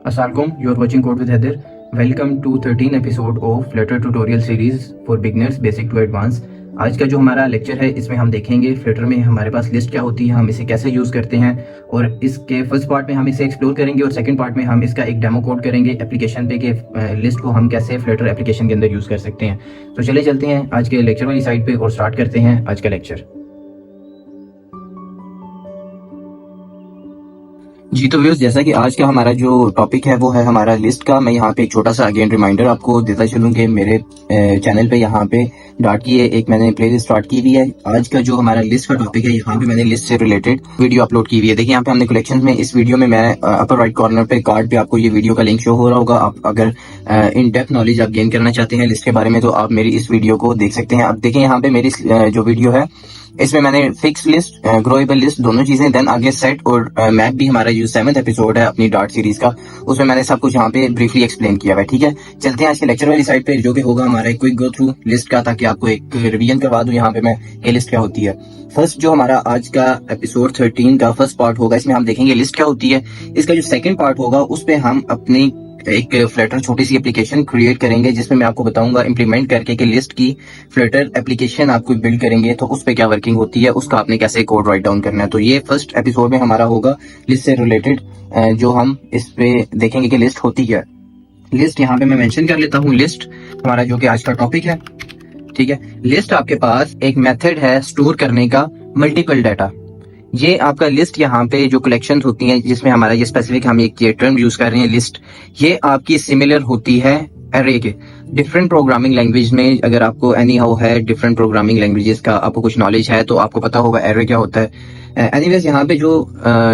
Assalamualaikum, you are watching Code with Heather. Welcome to 13 episode of Flutter tutorial series for beginners basic to advanced. आज का जो हमारा lecture है इसमें हम देखेंगे फ्लटर में हमारे पास लिस्ट क्या होती है, हम इसे कैसे यूज़ करते हैं और इसके फर्स्ट पार्ट में हम इसे एक्सप्लोर करेंगे और सेकंड पार्ट में हम इसका एक डेमो कोड करेंगे एप्लीकेशन पे कि लिस्ट को हम कैसे फ्लटर एप्लीकेशन के अंदर यूज़ कर सकते हैं। तो चले चलते हैं आज के लेक्चर वाली साइड पे और स्टार्ट करते हैं आज का लेक्चर। जी तो व्यूअर्स, जैसा कि आज का हमारा जो टॉपिक है वो है हमारा लिस्ट का। मैं यहाँ पे एक छोटा सा अगेन रिमाइंडर आपको देता चलूँ कि मेरे चैनल पे यहाँ पे डॉट की एक मैंने प्लेलिस्ट स्टार्ट की हुई है। आज का जो हमारा लिस्ट का टॉपिक है यहाँ पे मैंने लिस्ट से रिलेटेड वीडियो अपलोड की हुई है। देखिए यहाँ पे हमने कलेक्शन में इस वीडियो में मैं अपर राइट कॉर्नर पे कार्ड पे आपको ये वीडियो का लिंक शो हो रहा होगा। आप अगर इन डेप्थ नॉलेज आप गेन करना चाहते हैं लिस्ट के बारे में तो आप मेरी इस वीडियो को देख सकते हैं। अब देखिए यहाँ पे मेरी जो वीडियो है इसमें मैंने फिक्स लिस्ट, ग्रोएबल लिस्ट दोनों चीजें, देन आगे सेट और मैप भी हमारा जो 7th एपिसोड है अपनी डॉट सीरीज का, उसमें मैंने सब कुछ यहाँ पे ब्रीफली एक्सप्लेन किया हुआ है। ठीक है, चलते हैं आज के लेक्चर वाली साइड पे जो कि होगा हमारा एक क्विक गो थ्रू लिस्ट का, ताकि आपको एक रिवीजन करवा दूं यहाँ पे मैं ये लिस्ट क्या होती है। फर्स्ट जो हमारा आज का एपिसोड 13 का फर्स्ट पार्ट होगा इसमें हम देखेंगे लिस्ट क्या होती है। इसका जो सेकंड पार्ट होगा उस पे हम अपनी एक फ्लटर छोटी सी एप्लीकेशन क्रिएट करेंगे जिसमें मैं आपको बताऊंगा इंप्लीमेंट करके कि लिस्ट की फ्लटर एप्लीकेशन आपको बिल्ड करेंगे तो उस पे क्या वर्किंग होती है, उसका आपने कैसे कोड राइट डाउन करना है। तो ये फर्स्ट एपिसोड में हमारा होगा लिस्ट से रिलेटेड, जो हम इस पे देखेंगे कि लिस्ट होती क्या है। लिस्ट यहाँ पे मैं मेंशन कर लेता हूँ, लिस्ट हमारा जो कि आज का टॉपिक है। ठीक है, लिस्ट आपके पास एक मेथड है स्टोर करने का मल्टीपल डाटा। ये आपका लिस्ट यहाँ पे जो कलेक्शंस होती हैं जिसमें हमारा ये स्पेसिफिक हम एक ये टर्म यूज कर रहे हैं लिस्ट, ये आपकी सिमिलर होती है एरे के। डिफरेंट प्रोग्रामिंग लैंग्वेज में अगर आपको एनी हाउ है डिफरेंट प्रोग्रामिंग लैंग्वेजेस का आपको कुछ नॉलेज है तो आपको पता होगा एरे क्या होता है। एनीवेज यहाँ पे जो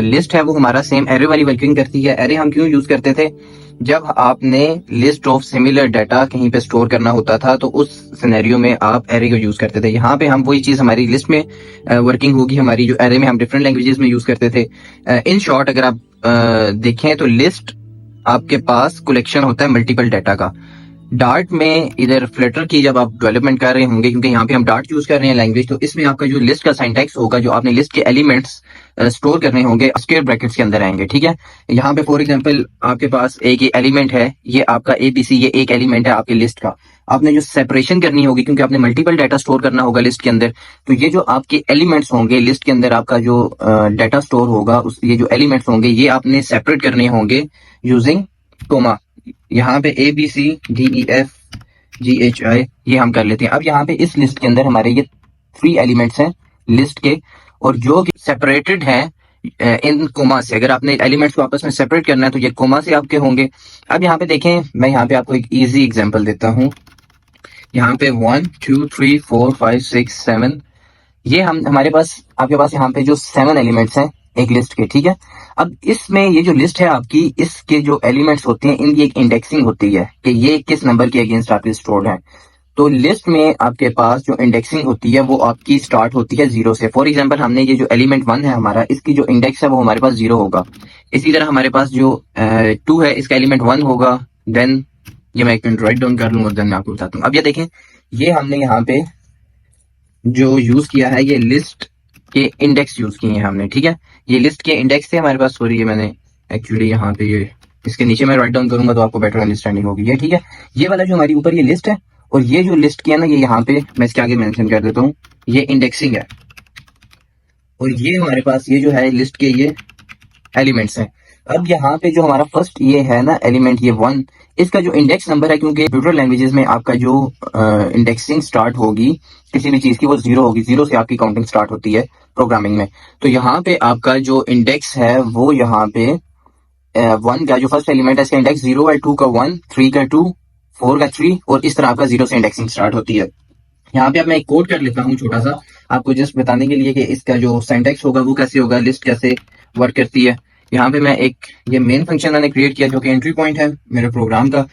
लिस्ट है वो हमारा सेम एरे वाली वर्किंग करती है। एरे हम क्यों यूज करते थे, जब आपने लिस्ट ऑफ सिमिलर डाटा कहीं पे स्टोर करना होता था तो उस सिनेरियो में आप एरे को यूज करते थे। यहाँ पे हम वही चीज हमारी लिस्ट में वर्किंग होगी, हमारी जो एरे में हम डिफरेंट लैंग्वेजेस में यूज करते थे। इन शॉर्ट अगर आप देखें तो लिस्ट आपके पास कलेक्शन होता है मल्टीपल डाटा का। डार्ट में इधर फ्लटर की जब आप डेवलपमेंट कर रहे होंगे, क्योंकि यहाँ पे हम डार्ट यूज कर रहे हैं लैंग्वेज, तो इसमें आपका जो लिस्ट का सिंटैक्स होगा, जो आपने लिस्ट के एलिमेंट्स स्टोर करने होंगे स्क्वायर ब्रैकेट्स के अंदर आएंगे। ठीक है, यहाँ पे फॉर एग्जांपल आपके पास एक एलिमेंट है, ये आपका एबीसी, ये एक एलिमेंट है आपकी लिस्ट का। आपने जो सेपरेशन करनी होगी क्योंकि आपने मल्टीपल डाटा स्टोर करना होगा लिस्ट के अंदर, तो ये जो आपके एलिमेंट्स होंगे लिस्ट के अंदर, आपका जो डाटा स्टोर होगा ये जो एलिमेंट्स होंगे ये आपने सेपरेट करने होंगे यूजिंग कोमा। यहाँ पे A B C D E F G H I ये हम कर लेते हैं। अब यहाँ पे इस लिस्ट के अंदर हमारे ये 3 एलिमेंट्स हैं लिस्ट के, और जो सेपरेटेड हैं इन कोमा से। अगर आपने एलिमेंट्स को आपस में सेपरेट करना है तो ये कोमा से आपके होंगे। अब यहाँ पे देखें, मैं यहाँ पे आपको एक इजी एग्जांपल देता हूँ। यहाँ पे 1 2 3 4 5 6 7 ये हम हमारे पास आपके पास यहाँ पे जो 7 एलिमेंट्स हैं एक लिस्ट के। ठीक है, अब इसमें ये जो लिस्ट है आपकी, इसके जो एलिमेंट्स होते हैं इनकी एक इंडेक्सिंग होती है कि ये किस नंबर के अगेंस्ट आपकी स्टोर्ड है। तो लिस्ट में आपके पास जो इंडेक्सिंग होती है वो आपकी स्टार्ट होती है 0 से। फॉर एग्जांपल हमने ये जो एलिमेंट 1 है हमारा, इसकी जो इंडेक्स है वो हमारे पास 0 होगा। इसी तरह हमारे पास जो 2 है इसका एलिमेंट 1 होगा। देन ये मैं एक मिनट राइट डाउन कर लूँ और देन मैं आपको बताता हूँ। अब ये देखें, ये हमने यहाँ पे जो यूज किया है ये लिस्ट के इंडेक्स यूज किए हैं हमने। ठीक है, ये लिस्ट के इंडेक्स थे हमारे पास। सॉरी, ये मैंने एक्चुअली यहाँ पे ये इसके नीचे मैं राइट डाउन करूंगा तो आपको बेटर अंडरस्टैंडिंग होगी। ये ठीक है, ये वाला जो हमारी ऊपर ये लिस्ट है और ये जो लिस्ट की है ना, ये यहाँ पे मैं इसके आगे मेंशन कर देता हूँ, ये इंडेक्सिंग है। और ये हमारे पास ये जो है लिस्ट के ये एलिमेंट्स हैं। अब यहाँ पे जो हमारा फर्स्ट ये है ना एलिमेंट, ये 1, इसका जो इंडेक्स नंबर है, क्योंकि कंप्यूटर लैंग्वेजेस में आपका जो इंडेक्सिंग स्टार्ट होगी किसी भी चीज की वो 0 होगी। 0 से आपकी काउंटिंग स्टार्ट होती है प्रोग्रामिंग में। तो यहाँ पे आपका जो इंडेक्स है वो यहाँ पे 1 का जो फर्स्ट एलिमेंट है इसका इंडेक्स 0 है, 2 का 1, 3 का 2, 4 का 3, और इस तरह आपका 0 से इंडेक्सिंग स्टार्ट होती है। यहाँ पे अब मैं एक कोड कर लेता हूँ छोटा सा, आपको जस्ट बताने के लिए कि इसका जो सिंटैक्स होगा वो कैसे होगा, लिस्ट कैसे वर्क करती है। यहाँ पे मैं एक ये मेन फंक्शन मैंने क्रिएट किया जो कि एंट्री पॉइंट है मेरे प्रोग्राम का।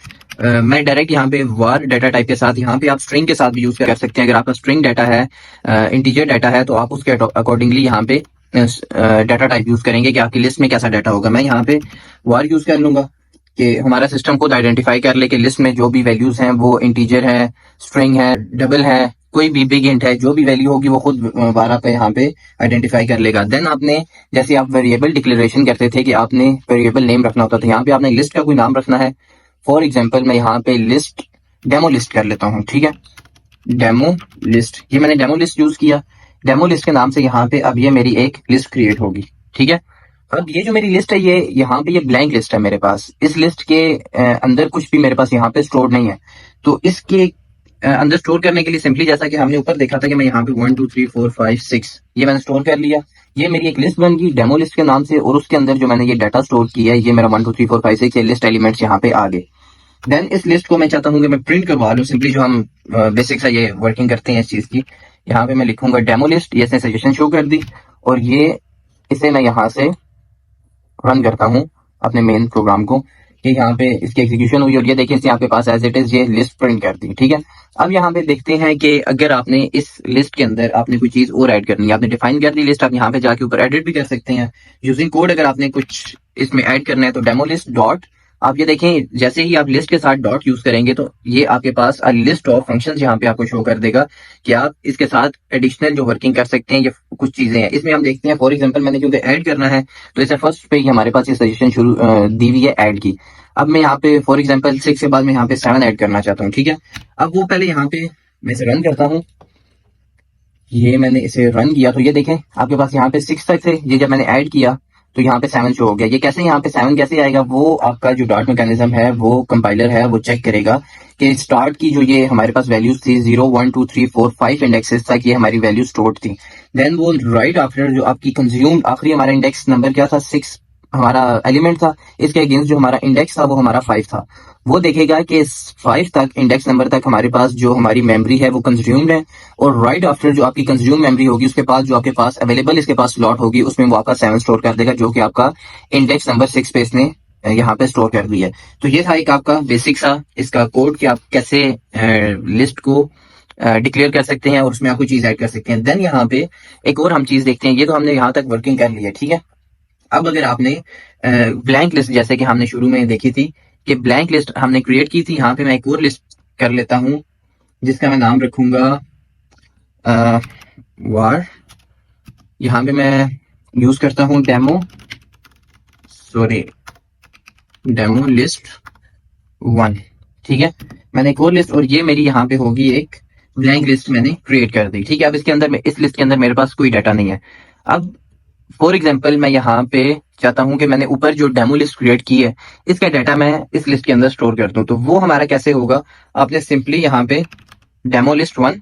मैं डायरेक्ट यहाँ पे वार डाटा टाइप के साथ, यहाँ पे आप स्ट्रिंग के साथ भी यूज कर सकते हैं। अगर आपका स्ट्रिंग डाटा है, इंटीजर डाटा है, तो आप उसके अकॉर्डिंगली यहाँ पे डाटा टाइप यूज करेंगे कि आपकी लिस्ट में कैसा डाटा होगा। मैं यहाँ पे वार यूज कर लूंगा कि हमारा सिस्टम खुद आइडेंटिफाई कर ले कि लिस्ट में जो भी वैल्यूज हैं वो इंटीजर है, स्ट्रिंग है, डबल है, कोई भी बिग इंट है, जो भी वैल्यू होगी वो खुद बार आपका यहाँ पे आइडेंटिफाई कर लेगा। देन आपने जैसे आप वेरिएबल डिक्लेरेशन करते थे कि आपने वेरिएबल नेम रखना होता था, यहाँ पे आपने लिस्ट का कोई नाम रखना है। फॉर एग्जाम्पल मैं यहाँ पे लिस्ट डेमो लिस्ट कर लेता हूँ, ठीक है, डेमो लिस्ट। ये मैंने डेमो लिस्ट यूज किया, डेमो लिस्ट के नाम से यहाँ पे अब ये मेरी एक लिस्ट क्रिएट होगी, ठीक है। अब ये जो मेरी लिस्ट है, ये यहाँ पे ये ब्लैंक लिस्ट है मेरे पास। इस लिस्ट के अंदर कुछ भी मेरे पास यहाँ पे स्टोर नहीं है। तो इसके अंदर स्टोर करने के लिए सिंपली जैसा कि हमने ऊपर देखा था कि मैं यहाँ पे 1 2 3 4 5 6 ये मैंने स्टोर कर लिया। ये मेरी एक लिस्ट बन गई डेमो लिस्ट के नाम से, और उसके अंदर जो मैंने ये डाटा स्टोर किया है, ये मेरा 1 2 3 4 5 6 ये लिस्ट एलिमेंट्स यहाँ पे आ गए। देन इस लिस्ट को मैं चाहता हूँ कि मैं प्रिंट करवा लूँ। सिंपली जो हम बेसिक सा ये वर्किंग करते हैं इस चीज की, यहाँ पे मैं लिखूंगा डेमो लिस्ट, ये इसने सजेशन शो कर दी, और ये इसे मैं यहाँ से रन करता हूँ अपने मेन प्रोग्राम को, कि यहाँ पे इसकी एग्जीक्यूशन हुई और ये देखिए इसने आपके पास एज इट इज ये लिस्ट प्रिंट कर दी, ठीक है। अब यहाँ पे देखते हैं कि अगर आपने इस लिस्ट के अंदर आपने कोई चीज और ऐड करनी है, आपने डिफाइन कर दी लिस्ट, आप यहाँ पे जाके ऊपर एडिट भी कर सकते हैं यूजिंग कोड। अगर आपने कुछ इसमें ऐड करना है तो डेमो लिस्ट डॉट, आप ये देखें जैसे ही आप लिस्ट के साथ डॉट यूज करेंगे तो ये आपके पास लिस्ट ऑफ फंक्शंस यहाँ पे आपको शो कर देगा कि आप इसके साथ एडिशनल जो वर्किंग कर सकते हैं। ये कुछ चीजें हैं इसमें हम देखते हैं। फॉर एग्जांपल मैंने क्योंकि ऐड करना है तो इसे फर्स्ट पे ही हमारे पास ये सजेशन शुरू दी हुई है ऐड की। अब मैं यहाँ पे फॉर एग्जांपल 6 के बाद मैं यहाँ पे 7 ऐड करना चाहता हूँ, ठीक है। अब वो पहले यहाँ पे मैं इसे रन करता हूँ, ये मैंने इसे रन किया तो ये देखें आपके पास यहाँ पे 6 तक थे, ये जब मैंने ऐड किया तो यहाँ पे 7 शो हो गया। ये कैसे यहाँ पे 7 कैसे आएगा, वो आपका जो डॉट मैकेनिज्म है, वो कंपाइलर है, वो चेक करेगा कि स्टार्ट की जो ये हमारे पास वैल्यूज थी 0 1 2 3 4 5 इंडेक्सेस तक ये हमारी वैल्यू स्टोर्ड थी। देन वो राइट आफ्टर जो आपकी कंज्यूम आखिरी हमारा इंडेक्स नंबर क्या था, 6 हमारा एलिमेंट था, इसके अगेंस्ट जो हमारा इंडेक्स था वो हमारा 5 था। वो देखेगा कि 5 तक इंडेक्स नंबर तक हमारे पास जो हमारी मेमोरी है वो कंज्यूम्ड है, और राइट आफ्टर जो आपकी कंज्यूम मेमोरी होगी उसके पास जो आपके पास अवेलेबल इसके पास स्लॉट होगी उसमें वो आपका 7 स्टोर कर देगा, जो कि आपका इंडेक्स नंबर 6 पे इसने यहाँ पे स्टोर कर दिया है। तो ये था एक आपका बेसिक सा इसका कोड कि आप कैसे लिस्ट को डिक्लेयर कर सकते हैं और उसमें आप कोई चीज ऐड कर सकते हैं। देन यहाँ पे एक और हम चीज देखते हैं, ये तो हमने यहाँ तक वर्किंग कर ली है, ठीक है। अब अगर आपने ब्लैंक लिस्ट जैसे कि हमने शुरू में देखी थी कि ब्लैंक लिस्ट हमने क्रिएट की थी, यहाँ पे मैं एक और लिस्ट कर लेता हूँ जिसका मैं नाम रखूंगा वार। यहाँ पे मैं यूज करता हूँ डेमो लिस्ट 1, ठीक है। मैंने एक और लिस्ट, और ये मेरी यहाँ पे होगी एक ब्लैंक लिस्ट मैंने क्रिएट कर दी, ठीक है। अब इसके अंदर इस लिस्ट के अंदर मेरे पास कोई डाटा नहीं है। अब फॉर एग्जाम्पल मैं यहाँ पे चाहता हूँ कि मैंने ऊपर जो डेमो लिस्ट क्रिएट की है इसका डाटा मैं इस लिस्ट के अंदर स्टोर कर दूं, तो वो हमारा कैसे होगा, आपने सिंपली यहाँ पे डेमो लिस्ट 1,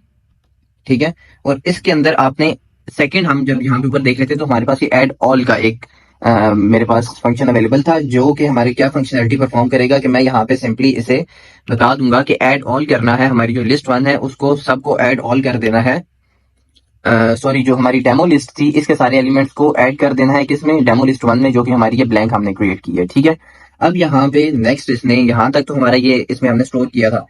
ठीक है, और इसके अंदर आपने सेकंड हम जब यहाँ पे ऊपर देख रहे थे तो हमारे पास ये ऐड ऑल का एक मेरे पास फंक्शन अवेलेबल था, जो कि हमारी क्या फंक्शनलिटी परफॉर्म करेगा कि मैं यहाँ पे सिंपली इसे बता दूंगा कि ऐड ऑल करना है, हमारी जो लिस्ट 1 है उसको सबको ऐड ऑल कर देना है। सॉरी जो हमारी डेमो लिस्ट थी इसके सारे एलिमेंट्स को ऐड कर देना है किसमें, डेमो लिस्ट 1 में, जो कि हमारी ये ब्लैंक हमने क्रिएट की है, ठीक है। अब यहाँ पे नेक्स्ट इसने यहाँ तक तो हमारा ये इसमें हमने स्टोर किया था,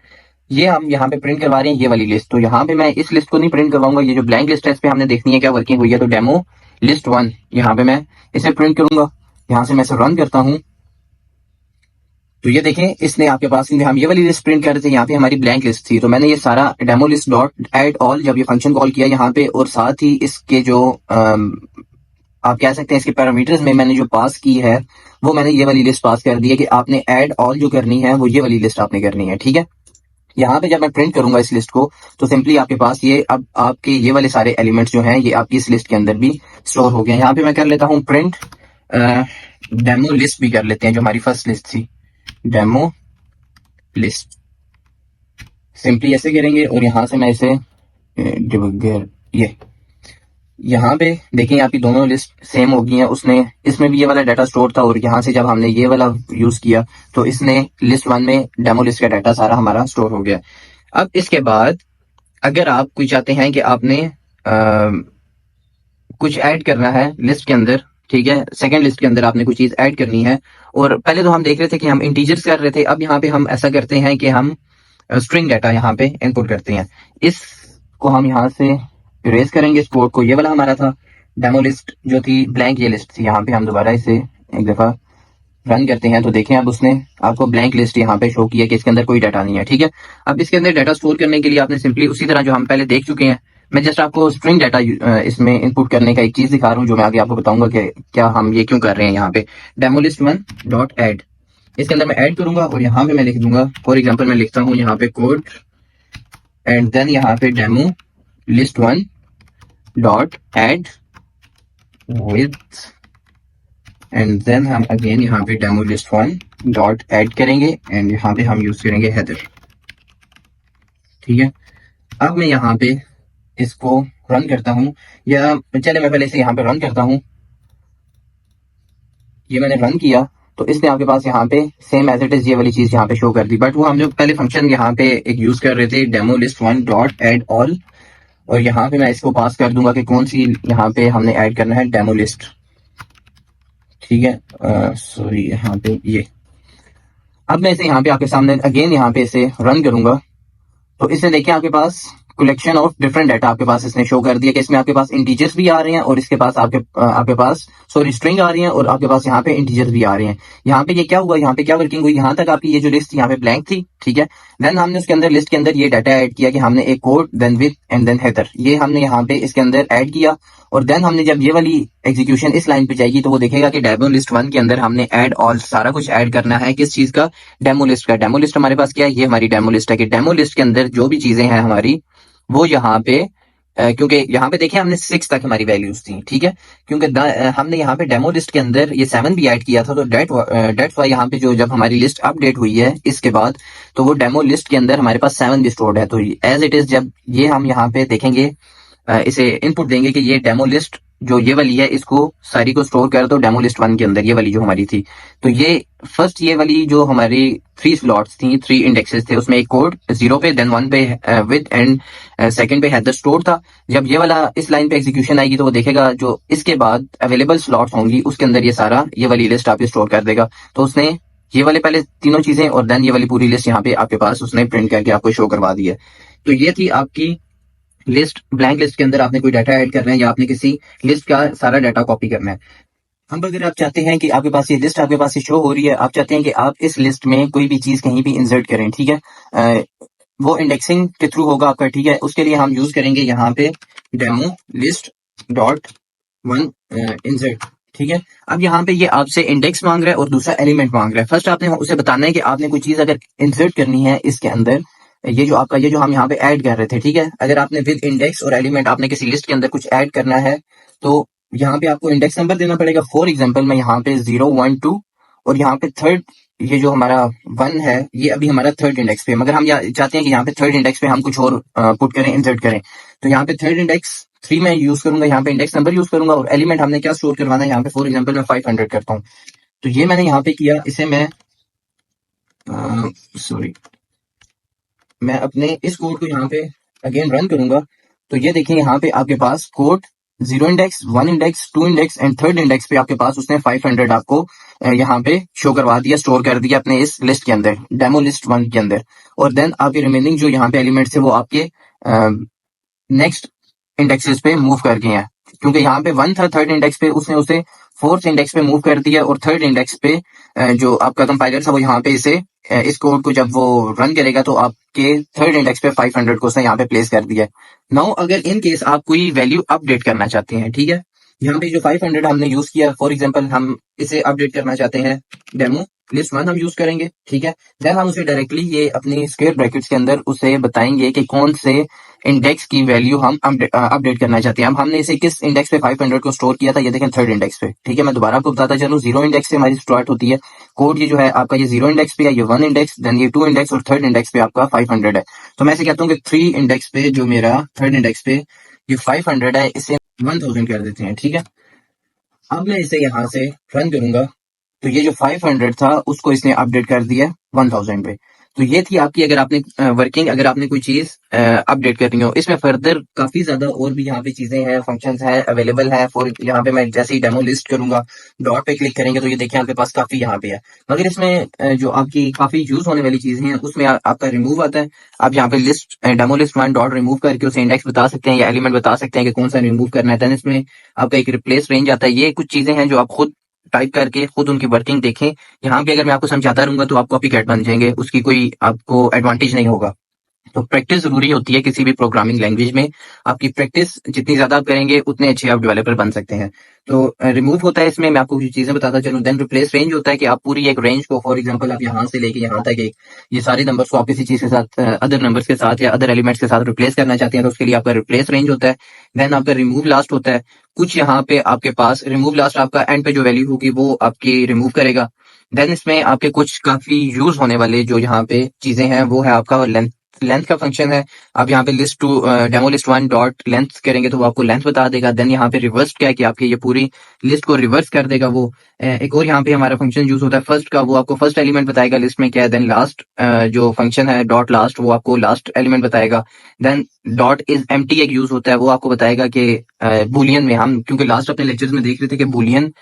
ये हम यहाँ पे प्रिंट करवा रहे हैं ये वाली लिस्ट। तो यहाँ पे मैं इस लिस्ट को नहीं प्रिंट करवाऊंगा, ये जो ब्लैंक लिस्ट है इस पे हमने देखनी है क्या वर्किंग हुई है। तो डेमो लिस्ट 1 यहाँ पे मैं इसे प्रिंट करूंगा, यहाँ से मैं इसे रन करता हूँ तो ये देखें इसने आपके पास, हम ये वाली लिस्ट प्रिंट कर रहे थे, यहाँ पे हमारी ब्लैंक लिस्ट थी, तो मैंने ये सारा demo list dot add all जब ये फंक्शन कॉल किया यहाँ पे, और साथ ही इसके जो आप कह सकते हैं इसके पैरामीटर्स में मैंने जो पास की है वो मैंने ये वाली लिस्ट पास कर दी है कि आपने ऐड ऑल जो करनी है वो ये वाली लिस्ट आपने करनी है, ठीक है। यहाँ पे जब मैं प्रिंट करूंगा इस लिस्ट को तो सिंपली आपके पास ये अब आपके ये वाले सारे एलिमेंट्स जो हैं ये आपकी इस लिस्ट के अंदर भी स्टोर हो गए। यहाँ पे मैं कर लेता हूँ प्रिंट डेमो लिस्ट भी कर लेते हैं, जो हमारी फर्स्ट लिस्ट थी डेमो लिस्ट, सिंपली ऐसे करेंगे और यहाँ से मैं इसे ये यहाँ पे देखें आपकी दोनों लिस्ट सेम हो गई हैं, उसने इसमें भी ये वाला डाटा स्टोर था और यहाँ से जब हमने ये वाला यूज किया तो इसने लिस्ट 1 में डेमो लिस्ट का डाटा सारा हमारा स्टोर हो गया। अब इसके बाद अगर आप कोई चाहते हैं कि आपने कुछ ऐड करना है लिस्ट के अंदर, ठीक है, सेकंड लिस्ट के अंदर आपने कोई चीज ऐड करनी है, और पहले तो हम देख रहे थे कि हम इंटीजर्स कर रहे थे, अब यहाँ पे हम ऐसा करते हैं कि हम स्ट्रिंग डाटा यहाँ पे इनपुट करते हैं। इसको हम यहाँ से इरेज करेंगे इस कोड को, ये वाला हमारा था डेमो लिस्ट जो थी ब्लैंक, ये लिस्ट थी, यहाँ पे हम दोबारा इसे एक दफा रन करते हैं तो देखें अब उसने आपको ब्लैंक लिस्ट यहाँ पे शो किया कि इसके अंदर कोई डाटा नहीं है। ठीक है, अब इसके अंदर डाटा स्टोर करने के लिए आपने सिंपली उसी तरह जो हम पहले देख चुके हैं, मैं जस्ट आपको स्ट्रिंग डाटा इसमें इनपुट करने का एक चीज दिखा रहा हूँ जो मैं आगे आपको बताऊंगा कि क्या हम ये क्यों कर रहे हैं। यहाँ पे demo list one dot add, इसके अंदर मैं ऐड करूंगा और यहाँ पे मैं लिख दूंगा, फॉर एग्जाम्पल मैं लिखता हूँ यहाँ पे कोड एंड देन यहाँ पे demo list one dot add with and then हम अगेन यहाँ पे demo list one dot add करेंगे एंड यहाँ पे हम यूज करेंगे हेडर। ठीक है, अब मैं यहाँ पे इसको रन करता हूँ, या चले मैं पहले इसे यहाँ पे रन करता हूँ। ये मैंने रन किया तो इसने आपके पास यहाँ पे सेम एज इट इज ये वाली चीज यहाँ पे शो कर दी, बट वो हम जो पहले फंक्शन यहाँ पे एक यूज कर रहे थे demo list one dot add all, और यहाँ पे मैं इसको पास कर दूंगा कि कौन सी यहाँ पे हमने ऐड करना है, डेमो लिस्ट। ठीक है, सॉरी यहाँ पे ये, अब मैं इसे यहाँ पे आपके सामने अगेन यहाँ पे इसे रन करूंगा तो इससे देखिए आपके पास कलेक्शन ऑफ डिफरेंट डाटा आपके पास इसने शो कर दिया कि इसमें आपके पास इंटीजर्स भी आ रहे हैं और इसके पास आपके पास सॉरी स्ट्रिंग आ रही है और आपके पास यहाँ पे इंटीजर्स भी आ रहे हैं। यहाँ पे ये क्या हुआ, यहाँ पे क्या वर्किंग हुई, यहाँ तक आपकी ये जो लिस्ट यहाँ पे ब्लैंक थी। ठीक है, देन हमने उसके अंदर लिस्ट के अंदर ये डाटा ऐड किया कि हमने एक code then with and then header, ये हमने यहाँ पे इसके अंदर ऐड किया और देन हमने जब ये वाली एग्जीक्यूशन इस लाइन पे जाएगी तो वो देखेगा कि डेमो लिस्ट वन के अंदर हमने ऐड ऑल सारा कुछ ऐड करना है। किस चीज का, डेमो लिस्ट का। डेमो लिस्ट हमारे पास क्या है, ये हमारी डेमो लिस्ट है कि डेमो लिस्ट के अंदर जो भी चीजें हैं हमारी वो यहाँ पे क्योंकि यहाँ पे देखिए हमने 6 तक हमारी वैल्यूज थी। ठीक है, क्योंकि हमने यहाँ पे डेमो लिस्ट के अंदर ये 7 भी ऐड किया था तो डेट्स वाई यहाँ पे जो जब हमारी लिस्ट अपडेट हुई है इसके बाद तो वो डेमो लिस्ट के अंदर हमारे पास 7 भी स्टोर्ड है। तो एज इट इज जब ये हम यहाँ पे देखेंगे इसे इनपुट देंगे कि ये डेमो लिस्ट जो ये वाली है इसको सारी को स्टोर कर दो डेमो लिस्ट वन के अंदर, ये वाली जो हमारी थी। तो ये फर्स्ट ये वाली जो हमारी 3 स्लॉट्स थी, 3 इंडेक्सेस थे, उसमें एक कोड 0 पे देन 1 पे विद एंड सेकंड पे हेडर स्टोर था। जब ये वाला इस लाइन पे एग्जीक्यूशन आएगी तो वो देखेगा जो इसके बाद अवेलेबल स्लॉट्स होंगी उसके अंदर ये सारा ये वाली लिस्ट आपके स्टोर कर देगा। तो उसने ये वाले पहले तीनों चीजें और देन ये वाली पूरी लिस्ट यहाँ पे आपके पास उसने प्रिंट करके आपको शो करवा दी है। तो ये थी आपकी लिस्ट, ब्लैंक लिस्ट के अंदर आपने कोई डाटा ऐड करना है या आपने किसी लिस्ट का सारा डाटा कॉपी करना है। अब अगर आप चाहते हैं कि आपके पास ये लिस्ट आपके पास ये शो हो रही है, आप चाहते हैं कि आप इस लिस्ट में कोई भी चीज कहीं भी इंसर्ट करें। ठीक है, वो इंडेक्सिंग के थ्रू होगा आपका। ठीक है, उसके लिए हम यूज करेंगे यहाँ पे demo list dot one insert. ठीक है, अब यहाँ पे ये आपसे इंडेक्स मांग रहा है और दूसरा एलिमेंट मांग रहा है। फर्स्ट आपने उसे बताना है कि आपने कोई चीज अगर इंसर्ट करनी है इसके अंदर, ये जो आपका ये जो हम यहाँ पे ऐड कर रहे थे। ठीक है, अगर आपने विद इंडेक्स और एलिमेंट आपने किसी लिस्ट के अंदर कुछ ऐड करना है तो यहाँ पे आपको इंडेक्स नंबर देना पड़ेगा। फॉर एग्जांपल मैं यहाँ पे 0 1 2 और यहाँ पे थर्ड ये जो हमारा 1 है ये अभी हमारा थर्ड इंडेक्स पे, मगर हम चाहते हैं कि यहाँ पे थर्ड इंडेक्स पे हम कुछ और पुट करें, इंसर्ट करें। तो यहाँ पे थर्ड इंडेक्स 3 में यूज करूंगा, यहाँ पे इंडेक्स नंबर यूज करूंगा और एलिमेंट हमने क्या स्टोर करवाना है, यहाँ पे फॉर एग्जाम्पल मैं 500 करता हूँ। तो ये मैंने यहाँ पे किया, इसे मैं सॉरी मैं अपने इस कोड को यहाँ पे अगेन रन करूंगा तो ये देखिए यहाँ पे आपके पास code 0 index 1 index 2 index and third index पे आपके पास उसने 500 आपको यहाँ पे शो करवा दिया, स्टोर कर दिया अपने इस लिस्ट के अंदर, डेमो लिस्ट वन के अंदर। और देन आपके रिमेनिंग जो यहाँ पे एलिमेंट्स है वो आपके नेक्स्ट इंडेक्सेस पे मूव कर गए हैं, क्योंकि यहाँ पे 1 था थर्ड इंडेक्स पे, उसने उसे फोर्थ इंडेक्स पे मूव कर दिया और थर्ड इंडेक्स पे जो आपका कंपाइलर था वो यहाँ पे इसे इस कोड को जब वो रन करेगा तो आपके थर्ड इंडेक्स पे 500 को उसने यहाँ पे प्लेस कर दिया। नाउ अगर इन केस आप कोई वैल्यू अपडेट करना चाहते हैं, ठीक है, यहाँ पे जो 500 हमने यूज किया, फॉर एग्जांपल हम इसे अपडेट करना चाहते हैं, डेमो लिस्ट वन हम यूज करेंगे। ठीक है, देन हम उसे डायरेक्टली ये अपनी स्क्वायर ब्रैकेट्स के अंदर उसे बताएंगे कि कौन से इंडेक्स की वैल्यू हम अपडेट करना चाहते हैं। अब हमने इसे किस इंडेक्स पे 500 को स्टोर किया था, ये देखें थर्ड इंडेक्स पे। ठीक है, मैं दोबारा आपको बताता चलूं, 0 इंडेक्स से हमारी स्टार्ट होती है कोड, ये जो है आपका ये 0 इंडेक्स पे है, ये 1 इंडेक्स, देन ये 2 इंडेक्स और थर्ड इंडेक्स पे आपका 500 है। तो मैं ऐसे कहता हूँ कि 3 इंडेक्स पे जो मेरा थर्ड इंडेक्स पे ये 500 है, इसे 1000 कर देते हैं। ठीक है, अब मैं इसे यहाँ से रन करूंगा तो ये जो 500 था उसको इसने अपडेट कर दिया 1000 पे। तो ये थी आपकी, अगर आपने वर्किंग, अगर आपने कोई चीज अपडेट करनी हो। इसमें फर्दर काफी ज्यादा और भी यहाँ पे चीजें हैं, फंक्शंस हैं, अवेलेबल है। फॉर यहाँ पे मैं जैसे ही डेमो लिस्ट करूंगा, डॉट पे क्लिक करेंगे तो ये देखिए आपके पास काफी यहाँ पे है। मगर इसमें जो आपकी काफी यूज होने वाली चीजें हैं उसमें आपका रिमूव आता है। आप यहाँ पे list demo list one dot remove करके उसे इंडेक्स बता सकते हैं या एलिमेंट बता सकते हैं कि कौन सा रिमूव करना है। देन इसमें आपका एक रिप्लेस रेंज आता है। ये कुछ चीजें हैं जो आप खुद टाइप करके खुद उनकी वर्किंग देखें। यहाँ पे अगर मैं आपको समझाता रहूंगा तो आप कॉपी कैट बन जाएंगे, उसकी कोई आपको एडवांटेज नहीं होगा। तो प्रैक्टिस जरूरी होती है किसी भी प्रोग्रामिंग लैंग्वेज में। आपकी प्रैक्टिस जितनी ज्यादा आप करेंगे उतने अच्छे आप डेवलपर बन सकते हैं। तो रिमूव होता है इसमें, मैं आपको कुछ चीजें बताता चलूं। देन रिप्लेस रेंज होता है कि आप पूरी एक रेंज को, फॉर एग्जांपल आप यहाँ से लेके यहाँ तक एक ये सारे नंबर्स को आप किसी चीज के साथ, अदर नंबर्स के साथ या अदर एलिमेंट्स के साथ रिप्लेस करना चाहते हैं, तो उसके लिए आपका रिप्लेस रेंज होता है। देन आपका रिमूव लास्ट होता है। कुछ यहाँ पे आपके पास रिमूव लास्ट आपका एंड पे जो वैल्यू होगी वो आपकी रिमूव करेगा। देन इसमें आपके कुछ काफी यूज होने वाले जो यहाँ पे चीजें हैं वो है आपका लेंथ। लेंथ का फंक्शन है। आप यहाँ पे list two demo list one dot length करेंगे तो वो आपको लेंथ बता देगा। देन यहाँ पे रिवर्स क्या है कि आपकी ये पूरी लिस्ट को रिवर्स कर देगा वो। एक और यहाँ पे हमारा फंक्शन यूज होता है फर्स्ट का, वो आपको फर्स्ट एलिमेंट बताएगा लिस्ट में क्या है। देन लास्ट जो फंक्शन है डॉट लास्ट, वो आपको लास्ट एलिमेंट बताएगा। देन डॉट इज एम्प्टी एक यूज होता है, वो आपको बताएगा कि बुलियन में, हम क्योंकि लास्ट अपने लेक्चर्स में देख रहे थे कि बुलियन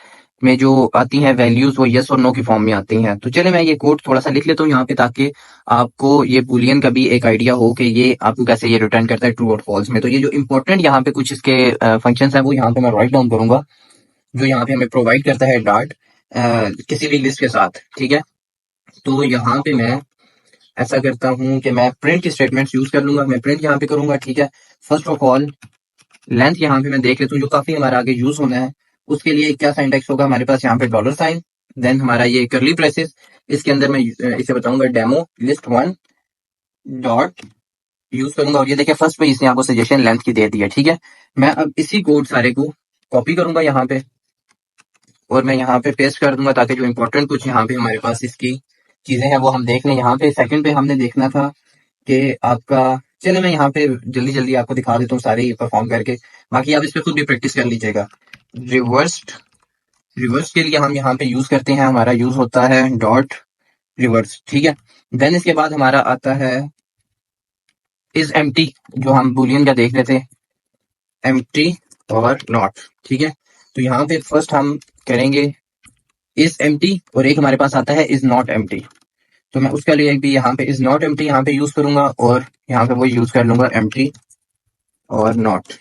में जो आती हैं वैल्यूज वो यस और नो की फॉर्म में आती हैं। तो चले मैं ये कोड थोड़ा सा लिख लेता हूँ यहाँ पे, ताकि आपको ये बुलियन का भी एक आइडिया हो कि ये आपको कैसे ये रिटर्न करता है ट्रू और फॉल्स में। तो ये जो इंपॉर्टेंट यहाँ पे कुछ इसके फंक्शंस हैं वो यहाँ पे मैं राइट डाउन करूंगा, जो यहाँ पे हमें प्रोवाइड करता है डॉट किसी भी लिस्ट के साथ। ठीक है, तो यहाँ पे मैं ऐसा करता हूँ कि मैं प्रिंट स्टेटमेंट्स यूज कर लूंगा। मैं प्रिंट यहाँ पे करूंगा। ठीक है, फर्स्ट ऑफ ऑल लेंथ यहाँ पे मैं देख लेता हूँ जो काफी हमारा आगे यूज होना है। उसके लिए क्या सिंटैक्स होगा हमारे पास, यहाँ पे डॉलर साइन, देन हमारा ये करली ब्रेसेस, इसके अंदर मैं इसे बताऊंगा demo list one dot use करूंगा। और ये देखिए फर्स्ट पे इसने आपको सजेशन लेंथ की दे दी है। ठीक है, मैं अब इसी कोड सारे को कॉपी करूंगा यहाँ पे और मैं यहाँ पे पेस्ट कर दूंगा, ताकि जो इंपॉर्टेंट कुछ यहाँ पे हमारे पास इसकी चीजें हैं वो हम देख लें। यहाँ पे सेकंड पे हमने देखना था कि आपका, चलो मैं यहाँ पे जल्दी जल्दी आपको दिखा देता हूँ सारे परफॉर्म करके, बाकी आप इस पे खुद भी प्रैक्टिस कर लीजिएगा। रिवर्स के लिए हम यहाँ पे यूज करते हैं, हमारा यूज होता है डॉट रिवर्स। ठीक है, देन इसके बाद हमारा आता है इज एम्प्टी, जो हम बुलियन का देख रहे थे, एम्प्टी और नॉट। ठीक है, तो यहाँ पे फर्स्ट हम करेंगे इज एम्प्टी और एक हमारे पास आता है इज नॉट एम्प्टी। तो मैं उसके लिए भी यहाँ पे इज नॉट एम्प्टी यहाँ पे यूज करूंगा और यहाँ पे वो यूज कर लूंगा एम्प्टी और नॉट।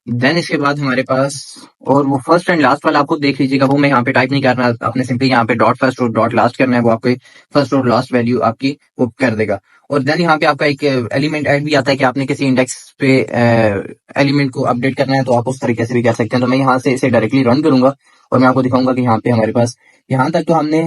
देन इसके बाद हमारे पास, और वो फर्स्ट एंड लास्ट वाला आपको देख लीजिएगा, वो मैं यहाँ पे टाइप नहीं करना, आपने सिंपली यहाँ पे डॉट फर्स्ट और डॉट लास्ट करना है, वो आपके फर्स्ट और लास्ट वैल्यू आपकी वो कर देगा। और देन यहाँ पे आपका एक एलिमेंट ऐड भी आता है कि आपने किसी इंडेक्स पे एलिमेंट को अपडेट करना है, तो आप उस तरीके से भी कर सकते हैं। तो मैं यहाँ से इसे डायरेक्टली रन करूंगा और मैं आपको दिखाऊंगा कि यहाँ पे हमारे पास यहाँ तक तो हमने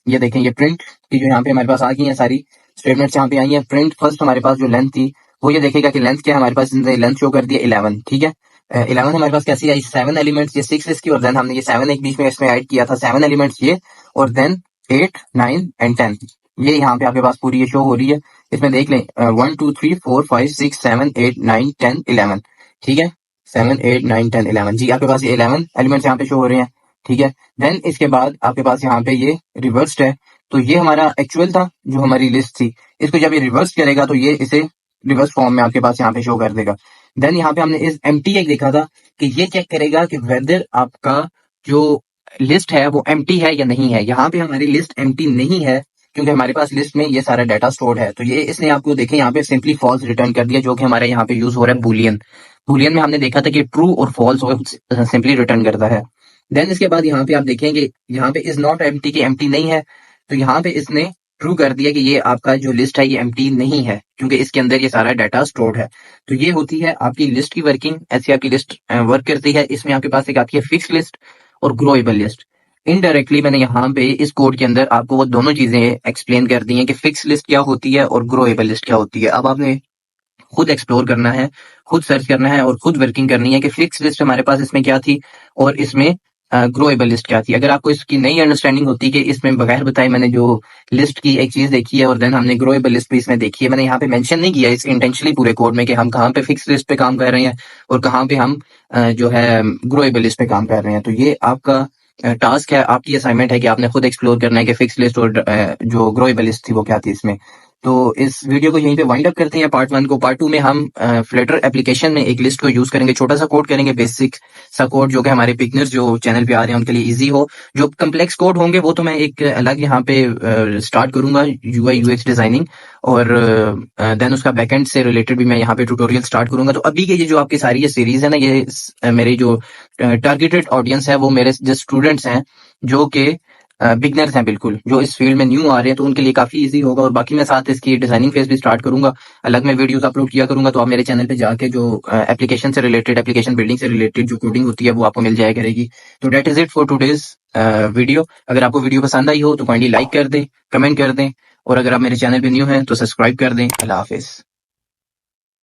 ये देखें, ये प्रिंट की जो यहाँ पे हमारे पास आ गई है सारी स्टेटमेंट्स यहाँ पे आई है। प्रिंट फर्स्ट हमारे पास जो लेंथ थी वो ये देखेगा कि लेंथ क्या है हमारे पास, लेंथ शो कर दिया 11। ठीक है, 11 हमारे पास कैसी आई, 7 एलिमेंट्स, ये 6 इसकी और देन हमने ये 7 एक बीच में इसमें ऐड किया था, 7 एलिमेंट्स ये, और देन 8 9 एंड 10 ये यहाँ पे आपके पास पूरी ये शो हो रही है। इसमें देख लें 1 2 3 4 5 6 7 8 9 10 11। ठीक है, 7 8 9 10 11 जी, आपके पास ये 11 एलिमेंट्स यहाँ पे शो हो रहे हैं। ठीक है, देन इसके बाद आपके पास यहाँ पे ये रिवर्स्ड है, तो ये हमारा एक्चुअल था जो हमारी लिस्ट थी, इसको जब ये रिवर्स करेगा तो ये इसे रिवर्स फॉर्म में आपके पास यहाँ पे शो कर देगा। देन यहाँ पे हमने इस एम्प्टी एक देखा था कि ये चेक करेगा कि वेदर आपका जो लिस्ट है वो एम्प्टी है या नहीं है। यहाँ पे हमारी लिस्ट एम्प्टी नहीं है क्योंकि हमारे पास लिस्ट में ये सारा डाटा स्टोर है, तो ये इसने आपको देखें यहाँ पे सिंपली फॉल्स रिटर्न कर दिया, जो कि हमारे यहाँ पे यूज हो रहा है बुलियन। बुलियन में हमने देखा था कि ट्रू और फॉल्स सिंपली रिटर्न करता है। देन इसके बाद यहाँ पे आप देखेंगे यहाँ पे इज नॉट एम्प्टी की एम्प्टी नहीं है, तो यहाँ पे इसने ट्रू कर दिया कि ये आपका जो लिस्ट है ये एम्प्टी नहीं है क्योंकि इसके अंदर ये सारा डाटा स्टोर्ड है। तो ये होती है आपकी लिस्ट की वर्किंग, ऐसी आपकी लिस्ट वर्क करती है। इसमें आपके पास एक आती है फिक्स लिस्ट और ग्रोएबल लिस्ट। इनडायरेक्टली मैंने यहाँ पे इस कोड के अंदर आपको वो दोनों चीजें एक्सप्लेन कर दी हैं कि फिक्स लिस्ट क्या होती है और ग्रोएबल लिस्ट क्या होती है। अब आपने खुद एक्सप्लोर करना है, खुद सर्च करना है और खुद वर्किंग करनी है कि फिक्स लिस्ट हमारे पास इसमें क्या थी और इसमें ग्रोएबल लिस्ट क्या थी। अगर आपको इसकी नई अंडरस्टैंडिंग होती कि इसमें बगैर बताए मैंने जो लिस्ट की एक चीज देखी है और देन हमने ग्रोएबल लिस्ट भी इसमें देखी है, मैंने यहाँ पे मेंशन नहीं किया इस इंटेंशनली पूरे कोड में कि हम कहाँ पे फिक्स लिस्ट पे काम कर रहे हैं और कहाँ पे हम जो है ग्रोएबल लिस्ट पे काम कर रहे हैं। तो ये आपका टास्क है, आपकी असाइनमेंट है कि आपने खुद एक्सप्लोर करना है कि फिक्स लिस्ट और जो ग्रोएबल लिस्ट थी वो क्या थी इसमें। तो इस वीडियो को यहीं पे वाइंड अप करते हैं पार्ट 1 को। पार्ट 2 में हम फ्लटर एप्लीकेशन में एक लिस्ट को यूज करेंगे, छोटा सा कोड करेंगे, बेसिक सा कोड जो कि हमारे बिगनर्स जो चैनल पे आ रहे हैं उनके लिए इजी हो। जो कम्प्लेक्स कोड होंगे वो तो मैं एक अलग यहाँ पे स्टार्ट करूंगा, यूआई यूएक्स डिजाइनिंग, और देन उसका बैकएंड से रिलेटेड भी मैं यहाँ पे ट्यूटोरियल स्टार्ट करूंगा। तो अभी के ये जो आपकी सारी ये सीरीज है ना, ये मेरी जो टारगेटेड ऑडियंस है वो मेरे जो स्टूडेंट्स हैं जो कि बिगनर्स हैं, बिल्कुल जो इस फील्ड में न्यू आ रहे हैं, तो उनके लिए काफी इजी होगा। और बाकी मैं साथ इसकी डिजाइनिंग फेज भी स्टार्ट करूंगा, अलग मैं वीडियोस अपलोड किया करूंगा। तो आप मेरे चैनल पे जाके जो एप्लीकेशन से रिलेटेड, एप्लीकेशन बिल्डिंग से रिलेटेड जो कोडिंग होती है वो आपको मिल जाया करेगी। तो that is it for today's video. अगर आपको वीडियो पसंद आई हो तो काइंडली लाइक कर दें, कमेंट कर दें, और अगर आप मेरे चैनल पे न्यू हैं तो सब्सक्राइब कर दें। अल्लाह हाफिज।